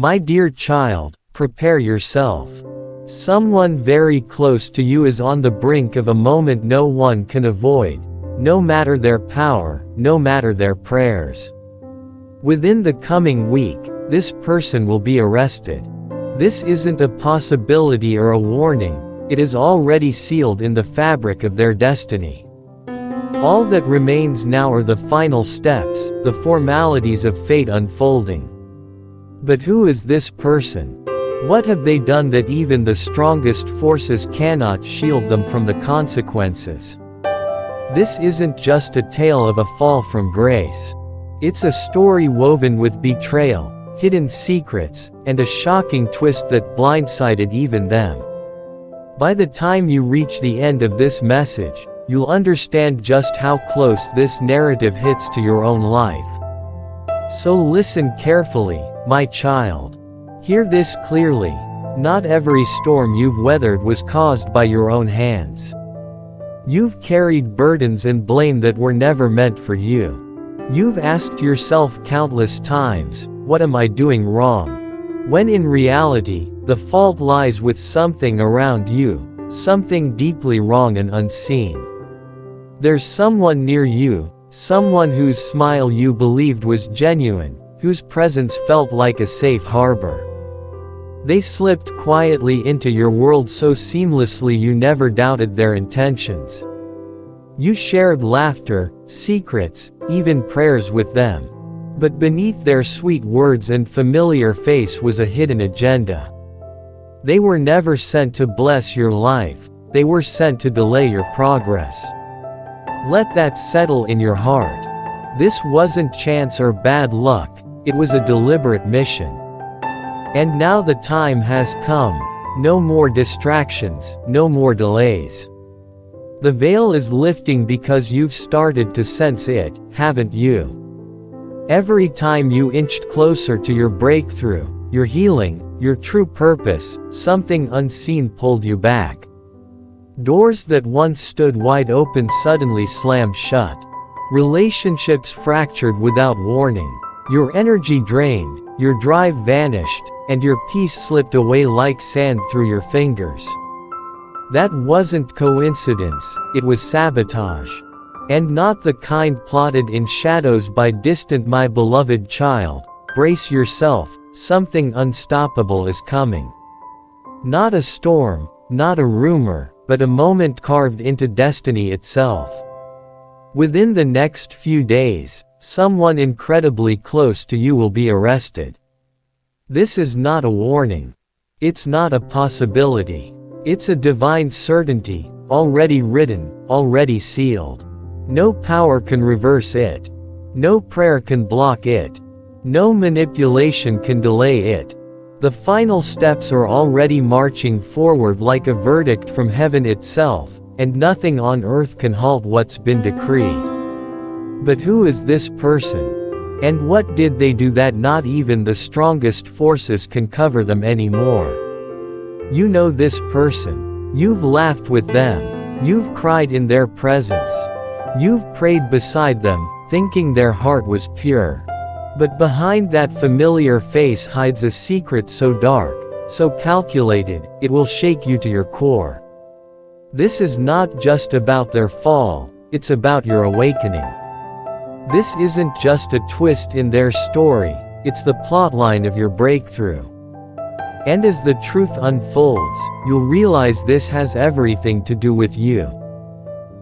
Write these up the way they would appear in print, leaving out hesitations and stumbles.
My dear child, prepare yourself. Someone very close to you is on the brink of a moment no one can avoid, no matter their power, no matter their prayers. Within the coming week, this person will be arrested. This isn't a possibility or a warning, it is already sealed in the fabric of their destiny. All that remains now are the final steps, the formalities of fate unfolding. But who is this person? What have they done that even the strongest forces cannot shield them from the consequences? This isn't just a tale of a fall from grace. It's a story woven with betrayal, hidden secrets, and a shocking twist that blindsided even them. By the time you reach the end of this message, you'll understand just how close this narrative hits to your own life. So listen carefully, my child. Hear this clearly. Not every storm you've weathered was caused by your own hands. You've carried burdens and blame that were never meant for you. You've asked yourself countless times, what am I doing wrong? When in reality, the fault lies with something around you, something deeply wrong and unseen. There's someone near you, someone whose smile you believed was genuine, whose presence felt like a safe harbor. They slipped quietly into your world so seamlessly you never doubted their intentions. You shared laughter, secrets, even prayers with them. But beneath their sweet words and familiar face was a hidden agenda. They were never sent to bless your life, they were sent to delay your progress. Let that settle in your heart. This wasn't chance or bad luck, it was a deliberate mission. And now the time has come. No more distractions, no more delays. The veil is lifting because you've started to sense it, haven't you? Every time you inched closer to your breakthrough, your healing, your true purpose, something unseen pulled you back. Doors that once stood wide open suddenly slammed shut. Relationships fractured without warning. Your energy drained, your drive vanished, and your peace slipped away like sand through your fingers. That wasn't coincidence, it was sabotage. And not the kind plotted in shadows by distant my beloved child. Brace yourself, something unstoppable is coming. Not a storm, not a rumor, but a moment carved into destiny itself. Within the next few days, someone incredibly close to you will be arrested. This is not a warning. It's not a possibility. It's a divine certainty, already written, already sealed. No power can reverse it. No prayer can block it. No manipulation can delay it. The final steps are already marching forward like a verdict from heaven itself, and nothing on earth can halt what's been decreed. But who is this person? And what did they do that not even the strongest forces can cover them anymore? You know this person. You've laughed with them. You've cried in their presence. You've prayed beside them, thinking their heart was pure. But behind that familiar face hides a secret so dark, so calculated, it will shake you to your core. This is not just about their fall, it's about your awakening. This isn't just a twist in their story, it's the plotline of your breakthrough. And as the truth unfolds, you'll realize this has everything to do with you.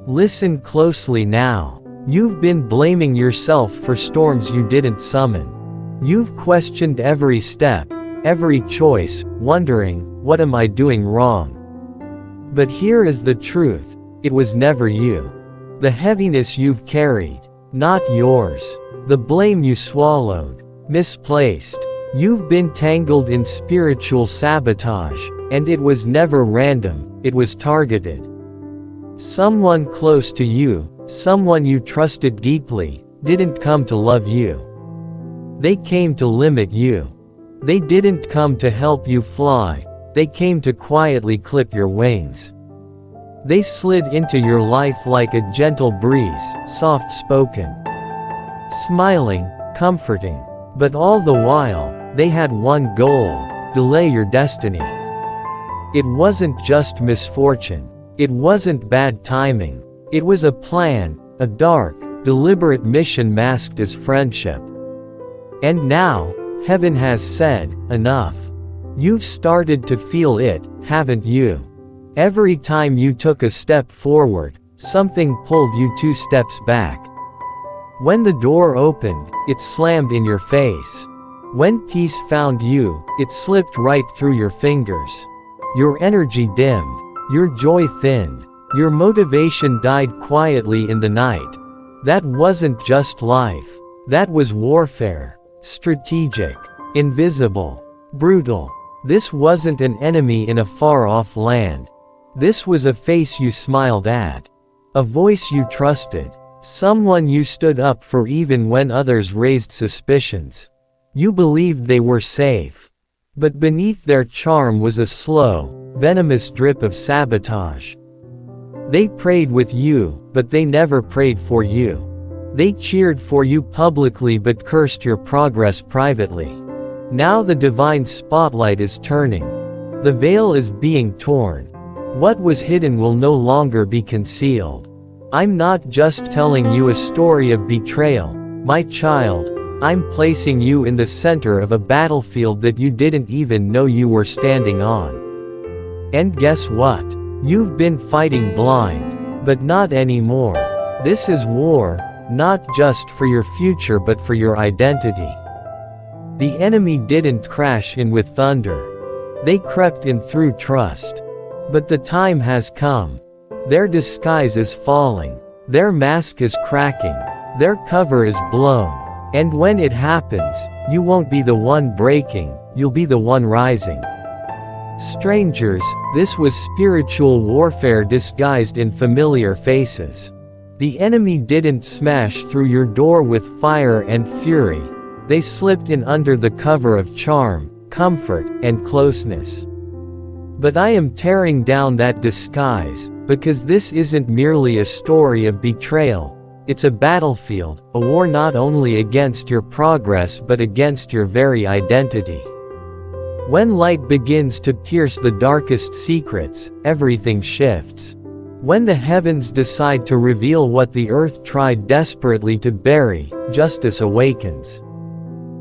Listen closely now. You've been blaming yourself for storms you didn't summon. You've questioned every step, every choice, wondering, what am I doing wrong? But here is the truth, it was never you. The heaviness you've carried, not yours. The blame you swallowed, misplaced. You've been tangled in spiritual sabotage, and it was never random, it was targeted. Someone close to you, someone you trusted deeply, didn't come to love you. They came to limit you. They didn't come to help you fly, they came to quietly clip your wings. They slid into your life like a gentle breeze, soft-spoken, smiling, comforting. But all the while, They had one goal: delay your destiny. It wasn't just misfortune. It wasn't bad timing. It was a plan, a dark, deliberate mission masked as friendship. And now, heaven has said, enough. You've started to feel it, haven't you? Every time you took a step forward, something pulled you 2 steps back. When the door opened, it slammed in your face. When peace found you, it slipped right through your fingers. Your energy dimmed. Your joy thinned. Your motivation died quietly in the night. That wasn't just life. That was warfare. Strategic. Invisible. Brutal. This wasn't an enemy in a far-off land. This was a face you smiled at. A voice you trusted. Someone you stood up for even when others raised suspicions. You believed they were safe. But beneath their charm was a slow, venomous drip of sabotage. They prayed with you, but they never prayed for you. They cheered for you publicly but cursed your progress privately. Now the divine spotlight is turning. The veil is being torn. What was hidden will no longer be concealed. I'm not just telling you a story of betrayal, my child. I'm placing you in the center of a battlefield that you didn't even know you were standing on. And guess what? You've been fighting blind. But not anymore. This is war, not just for your future but for your identity. The enemy didn't crash in with thunder. They crept in through trust. But the time has come. Their disguise is falling. Their mask is cracking. Their cover is blown. And when it happens, you won't be the one breaking, you'll be the one rising. Strangers, this was spiritual warfare disguised in familiar faces. The enemy didn't smash through your door with fire and fury. They slipped in under the cover of charm, comfort, and closeness. But I am tearing down that disguise, because this isn't merely a story of betrayal. It's a battlefield, a war not only against your progress but against your very identity. When light begins to pierce the darkest secrets, everything shifts. When the heavens decide to reveal what the earth tried desperately to bury, justice awakens.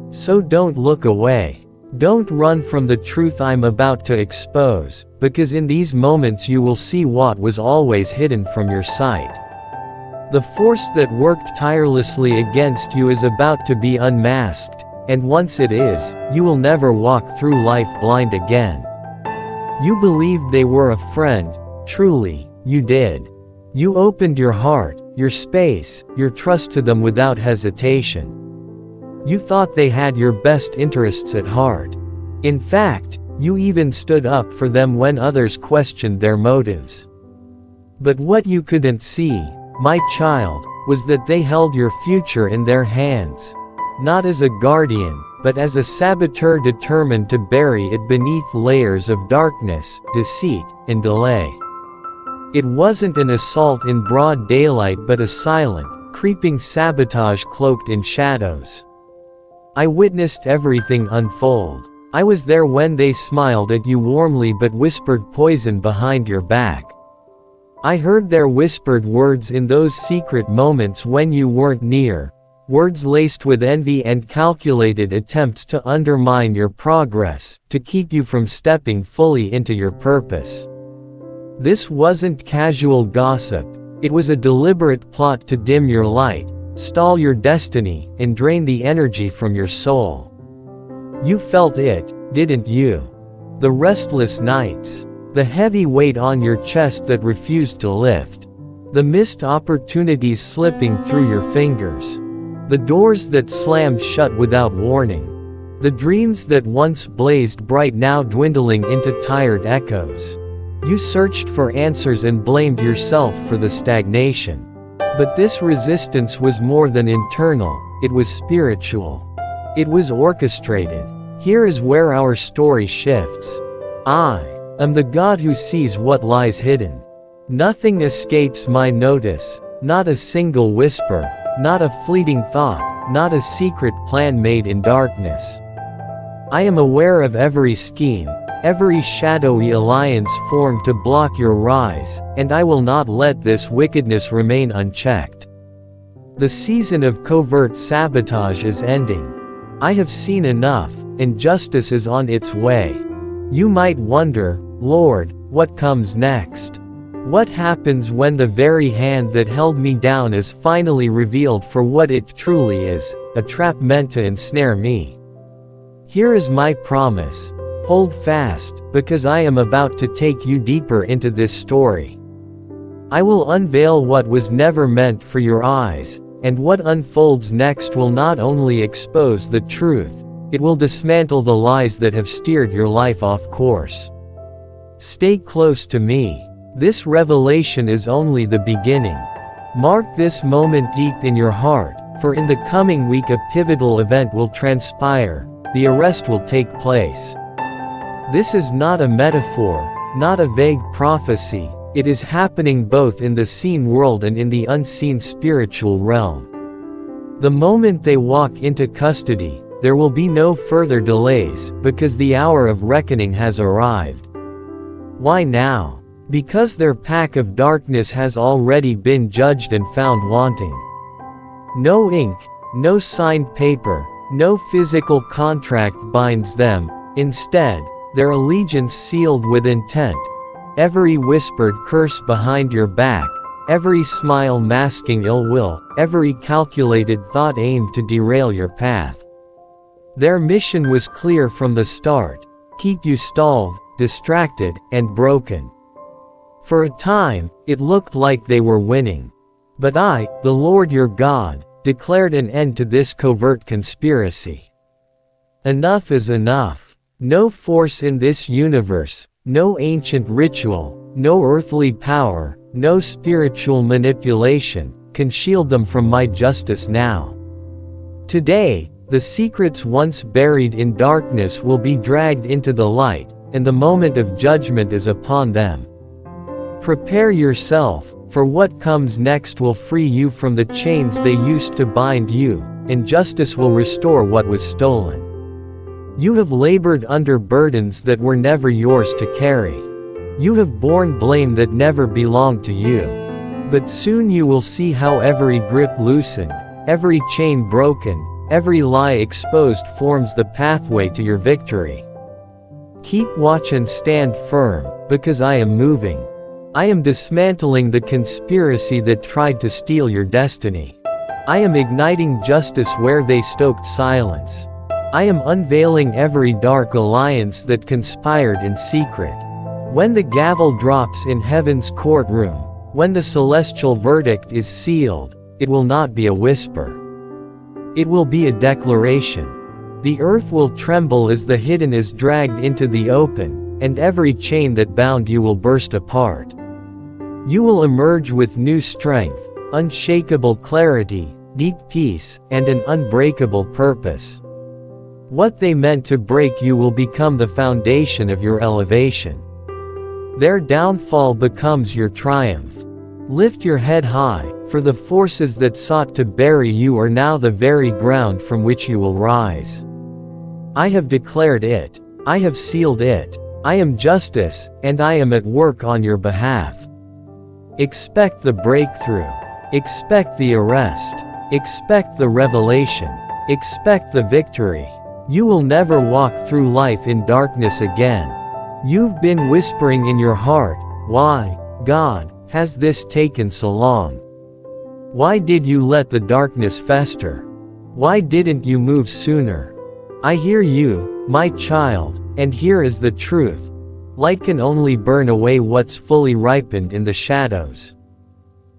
So don't look away. Don't run from the truth I'm about to expose, because in these moments you will see what was always hidden from your sight. The force that worked tirelessly against you is about to be unmasked, and once it is, you will never walk through life blind again. You believed they were a friend, truly, you did. You opened your heart, your space, your trust to them without hesitation. You thought they had your best interests at heart. In fact, you even stood up for them when others questioned their motives. But what you couldn't see, my child, was that they held your future in their hands. Not as a guardian, but as a saboteur determined to bury it beneath layers of darkness, deceit, and delay. It wasn't an assault in broad daylight but a silent, creeping sabotage cloaked in shadows. I witnessed everything unfold. I was there when they smiled at you warmly but whispered poison behind your back. I heard their whispered words in those secret moments when you weren't near, words laced with envy and calculated attempts to undermine your progress, to keep you from stepping fully into your purpose. This wasn't casual gossip, it was a deliberate plot to dim your light, stall your destiny, and drain the energy from your soul. You felt it, didn't you? The restless nights. The heavy weight on your chest that refused to lift. The missed opportunities slipping through your fingers. The doors that slammed shut without warning. The dreams that once blazed bright now dwindling into tired echoes. You searched for answers and blamed yourself for the stagnation. But this resistance was more than internal, it was spiritual. It was orchestrated. Here is where our story shifts. I'm the God who sees what lies hidden. Nothing escapes my notice, not a single whisper, not a fleeting thought, not a secret plan made in darkness. I am aware of every scheme, every shadowy alliance formed to block your rise, and I will not let this wickedness remain unchecked. The season of covert sabotage is ending. I have seen enough, and justice is on its way. You might wonder, Lord, what comes next? What happens when the very hand that held me down is finally revealed for what it truly is, a trap meant to ensnare me? Here is my promise. Hold fast, because I am about to take you deeper into this story. I will unveil what was never meant for your eyes, and what unfolds next will not only expose the truth, it will dismantle the lies that have steered your life off course. Stay close to me. This revelation is only the beginning. Mark this moment deep in your heart, for in the coming week a pivotal event will transpire, the arrest will take place. This is not a metaphor, not a vague prophecy, it is happening both in the seen world and in the unseen spiritual realm. The moment they walk into custody, there will be no further delays, because the hour of reckoning has arrived. Why now? Because their pack of darkness has already been judged and found wanting. No ink, no signed paper, no physical contract binds them, instead, their allegiance sealed with intent. Every whispered curse behind your back, every smile masking ill will, every calculated thought aimed to derail your path. Their mission was clear from the start: keep you stalled, distracted, and broken. For a time, it looked like they were winning. But I, the Lord your God, declared an end to this covert conspiracy. Enough is enough. No force in this universe, no ancient ritual, no earthly power, no spiritual manipulation, can shield them from my justice now. Today, the secrets once buried in darkness will be dragged into the light, and the moment of judgment is upon them. Prepare yourself, for what comes next will free you from the chains they used to bind you, and justice will restore what was stolen. You have labored under burdens that were never yours to carry. You have borne blame that never belonged to you. But soon you will see how every grip loosened, every chain broken, every lie exposed forms the pathway to your victory. Keep watch and stand firm, because I am moving. I am dismantling the conspiracy that tried to steal your destiny. I am igniting justice where they stoked silence. I am unveiling every dark alliance that conspired in secret. When the gavel drops in heaven's courtroom, when the celestial verdict is sealed, it will not be a whisper. It will be a declaration. The earth will tremble as the hidden is dragged into the open, and every chain that bound you will burst apart. You will emerge with new strength, unshakable clarity, deep peace, and an unbreakable purpose. What they meant to break you will become the foundation of your elevation. Their downfall becomes your triumph. Lift your head high, for the forces that sought to bury you are now the very ground from which you will rise. I have declared it. I have sealed it. I am justice, and I am at work on your behalf. Expect the breakthrough. Expect the arrest. Expect the revelation. Expect the victory. You will never walk through life in darkness again. You've been whispering in your heart, "Why, God, has this taken so long? Why did you let the darkness fester? Why didn't you move sooner?" I hear you, my child, and here is the truth. Light can only burn away what's fully ripened in the shadows.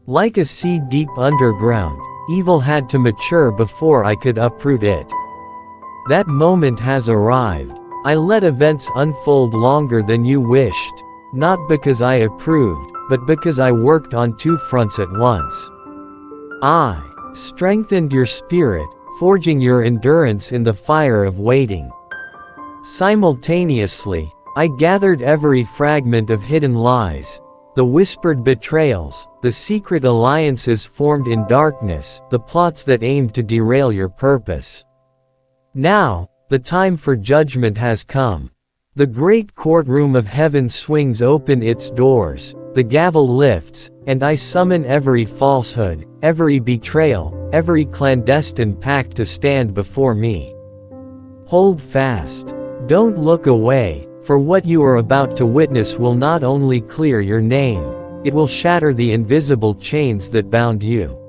Like a seed deep underground, evil had to mature before I could uproot it. That moment has arrived. I let events unfold longer than you wished, not because I approved, but because I worked on two fronts at once. I strengthened your spirit, forging your endurance in the fire of waiting. Simultaneously, I gathered every fragment of hidden lies, the whispered betrayals, the secret alliances formed in darkness, the plots that aimed to derail your purpose. Now, The time for judgment has come. The great courtroom of heaven swings open its doors, the gavel lifts, and I summon every falsehood, every betrayal, every clandestine pact to stand before me. Hold fast. Don't look away, for what you are about to witness will not only clear your name, it will shatter the invisible chains that bound you.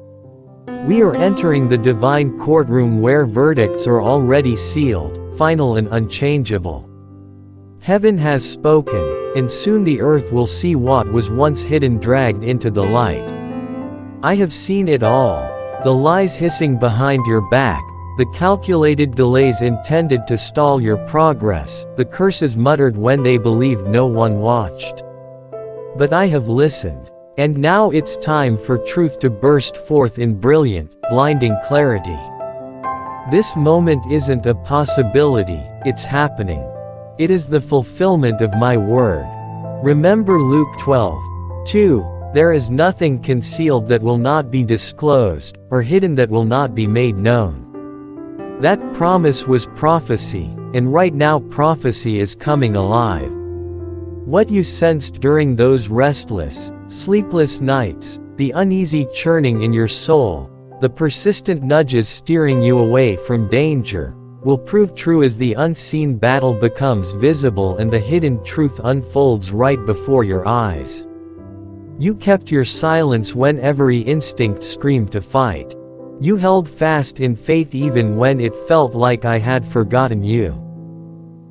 We are entering the divine courtroom where verdicts are already sealed, final and unchangeable. Heaven has spoken, and soon the earth will see what was once hidden dragged into the light. I have seen it all. The lies hissing behind your back, the calculated delays intended to stall your progress, the curses muttered when they believed no one watched. But I have listened. And now it's time for truth to burst forth in brilliant, blinding clarity. This moment isn't a possibility, it's happening. It is the fulfillment of my word. Remember Luke 12:2, there is nothing concealed that will not be disclosed, or hidden that will not be made known. That promise was prophecy, and right now prophecy is coming alive. What you sensed during those restless, sleepless nights, the uneasy churning in your soul, the persistent nudges steering you away from danger, will prove true as the unseen battle becomes visible and the hidden truth unfolds right before your eyes. You kept your silence when every instinct screamed to fight. You held fast in faith even when it felt like I had forgotten you.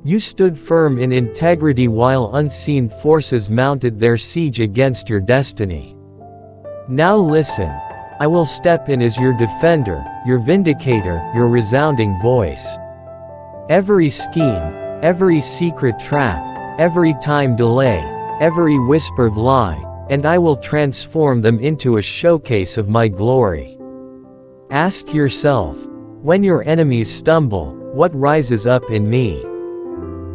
You stood firm in integrity while unseen forces mounted their siege against your destiny. Now listen. I will step in as your defender, your vindicator, your resounding voice. Every scheme, every secret trap, every time delay, every whispered lie, and I will transform them into a showcase of my glory. Ask yourself, when your enemies stumble, what rises up in me?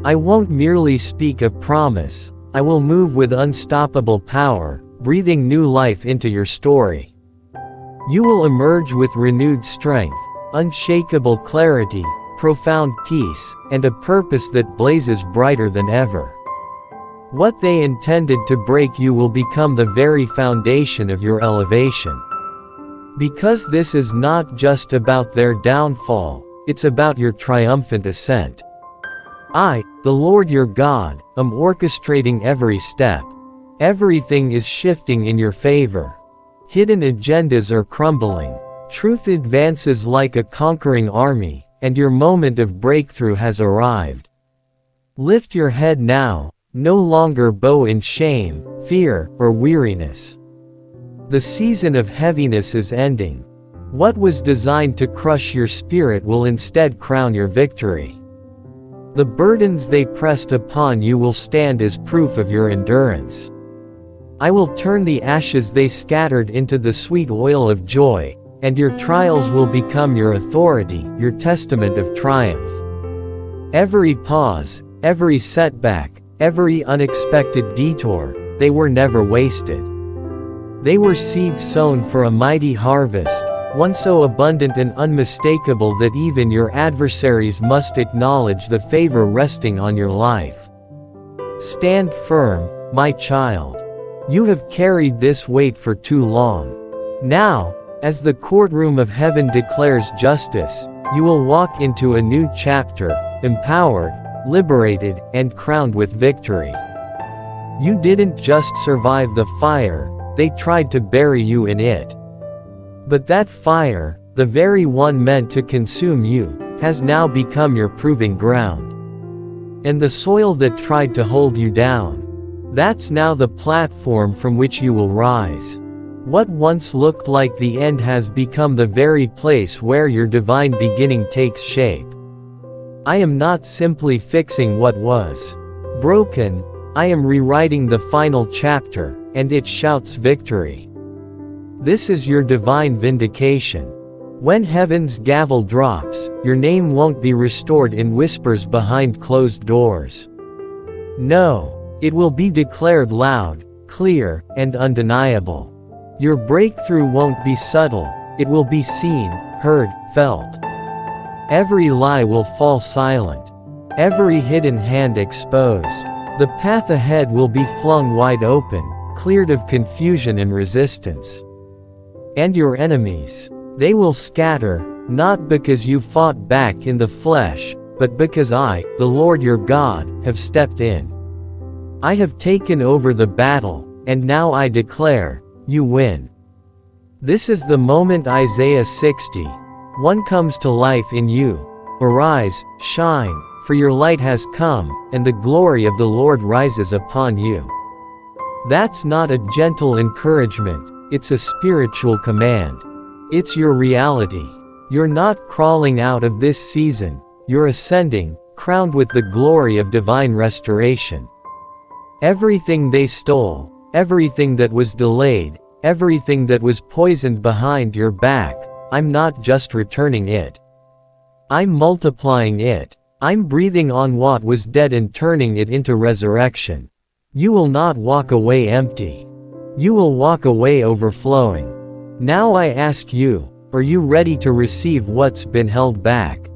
I won't merely speak a promise, I will move with unstoppable power, breathing new life into your story. You will emerge with renewed strength, unshakable clarity, profound peace, and a purpose that blazes brighter than ever. What they intended to break you will become the very foundation of your elevation. Because this is not just about their downfall, it's about your triumphant ascent. I, the Lord your God, am orchestrating every step. Everything is shifting in your favor. Hidden agendas are crumbling. Truth advances like a conquering army, and your moment of breakthrough has arrived. Lift your head now, no longer bow in shame, fear, or weariness. The season of heaviness is ending. What was designed to crush your spirit will instead crown your victory. The burdens they pressed upon you will stand as proof of your endurance. I will turn the ashes they scattered into the sweet oil of joy, and your trials will become your authority, your testament of triumph. Every pause, every setback, every unexpected detour, they were never wasted. They were seeds sown for a mighty harvest, one so abundant and unmistakable that even your adversaries must acknowledge the favor resting on your life. Stand firm, my child. You have carried this weight for too long. Now, as the courtroom of heaven declares justice, you will walk into a new chapter, empowered, liberated, and crowned with victory. You didn't just survive the fire, they tried to bury you in it. But that fire, the very one meant to consume you, has now become your proving ground. And the soil that tried to hold you down, that's now the platform from which you will rise. What once looked like the end has become the very place where your divine beginning takes shape. I am not simply fixing what was broken, I am rewriting the final chapter, and it shouts victory. This is your divine vindication. When heaven's gavel drops, your name won't be restored in whispers behind closed doors. No. It will be declared loud, clear, and undeniable. Your breakthrough won't be subtle, it will be seen, heard, felt. Every lie will fall silent. Every hidden hand exposed. The path ahead will be flung wide open, cleared of confusion and resistance. And your enemies, they will scatter, not because you fought back in the flesh, but because I, the Lord your God, have stepped in. I have taken over the battle, and now I declare, you win. This is the moment Isaiah 60:1 comes to life in you. Arise, shine, for your light has come, and the glory of the Lord rises upon you. That's not a gentle encouragement, it's a spiritual command. It's your reality. You're not crawling out of this season, you're ascending, crowned with the glory of divine restoration. Everything they stole, everything that was delayed, everything that was poisoned behind your back, I'm not just returning it. I'm multiplying it. I'm breathing on what was dead and turning it into resurrection. You will not walk away empty. You will walk away overflowing. Now I ask you, are you ready to receive what's been held back?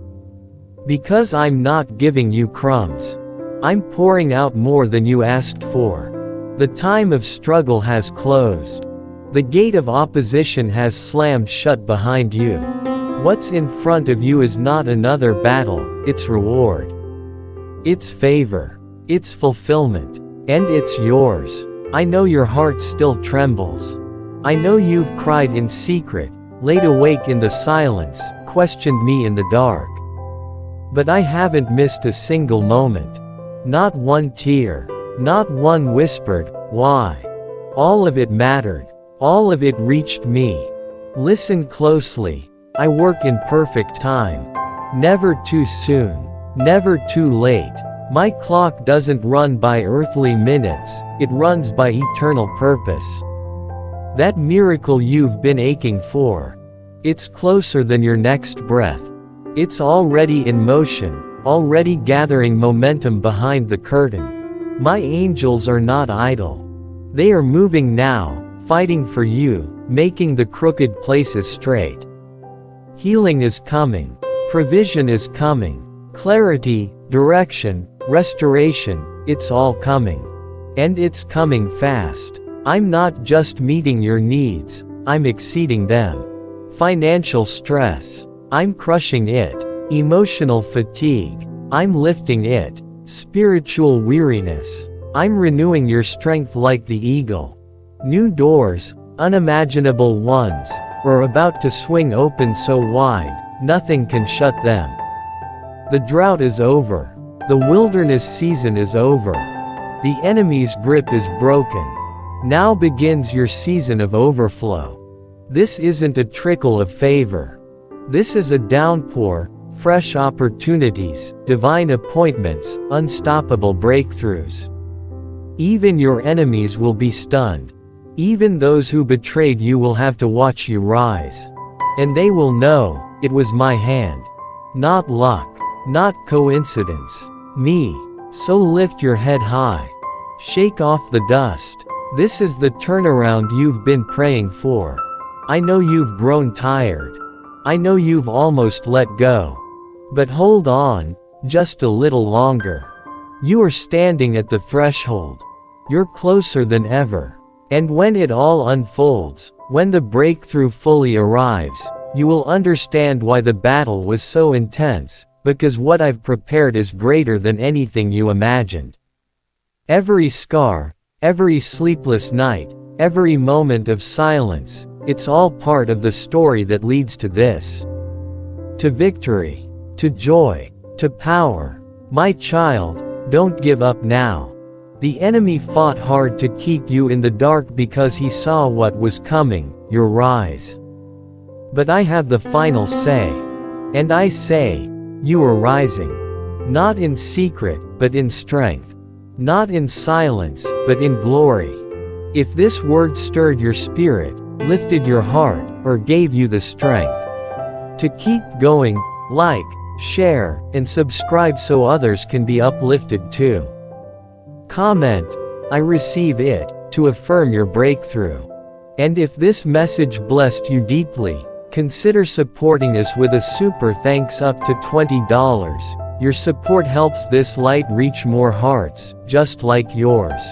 Because I'm not giving you crumbs. I'm pouring out more than you asked for. The time of struggle has closed. The gate of opposition has slammed shut behind you. What's in front of you is not another battle, it's reward. It's favor. It's fulfillment. And it's yours. I know your heart still trembles. I know you've cried in secret, laid awake in the silence, questioned me in the dark. But I haven't missed a single moment. Not one tear. Not one whispered, why? All of it mattered. All of it reached me. Listen closely. I work in perfect time. Never too soon. Never too late. My clock doesn't run by earthly minutes, it runs by eternal purpose. That miracle you've been aching for. It's closer than your next breath. It's already in motion, already gathering momentum behind the curtain. My angels are not idle. They are moving now, fighting for you, making the crooked places straight. Healing is coming. Provision is coming. Clarity, direction, restoration, it's all coming. And it's coming fast. I'm not just meeting your needs, I'm exceeding them. Financial stress, I'm crushing it. Emotional fatigue, I'm lifting it. Spiritual weariness, I'm renewing your strength like the eagle. New doors, unimaginable ones, are about to swing open so wide, nothing can shut them. The drought is over. The wilderness season is over. The enemy's grip is broken. Now begins your season of overflow. This isn't a trickle of favor. This is a downpour, fresh opportunities, divine appointments, unstoppable breakthroughs. Even your enemies will be stunned. Even those who betrayed you will have to watch you rise. And they will know, it was my hand. Not luck. Not coincidence. Me. So lift your head high. Shake off the dust. This is the turnaround you've been praying for. I know you've grown tired. I know you've almost let go. But hold on, just a little longer. You are standing at the threshold. You're closer than ever. And when it all unfolds, when the breakthrough fully arrives, you will understand why the battle was so intense, because what I've prepared is greater than anything you imagined. Every scar, every sleepless night, every moment of silence, it's all part of the story that leads to this. To victory, to joy, to power. My child, don't give up now. The enemy fought hard to keep you in the dark because he saw what was coming, your rise. But I have the final say. And I say, you are rising. Not in secret, but in strength. Not in silence, but in glory. If this word stirred your spirit, lifted your heart, or gave you the strength to keep going, like, share, and subscribe so others can be uplifted too. Comment, I receive it, to affirm your breakthrough. And if this message blessed you deeply, Consider supporting us with a super thanks up to $20. Your support helps this light reach more hearts, just like yours.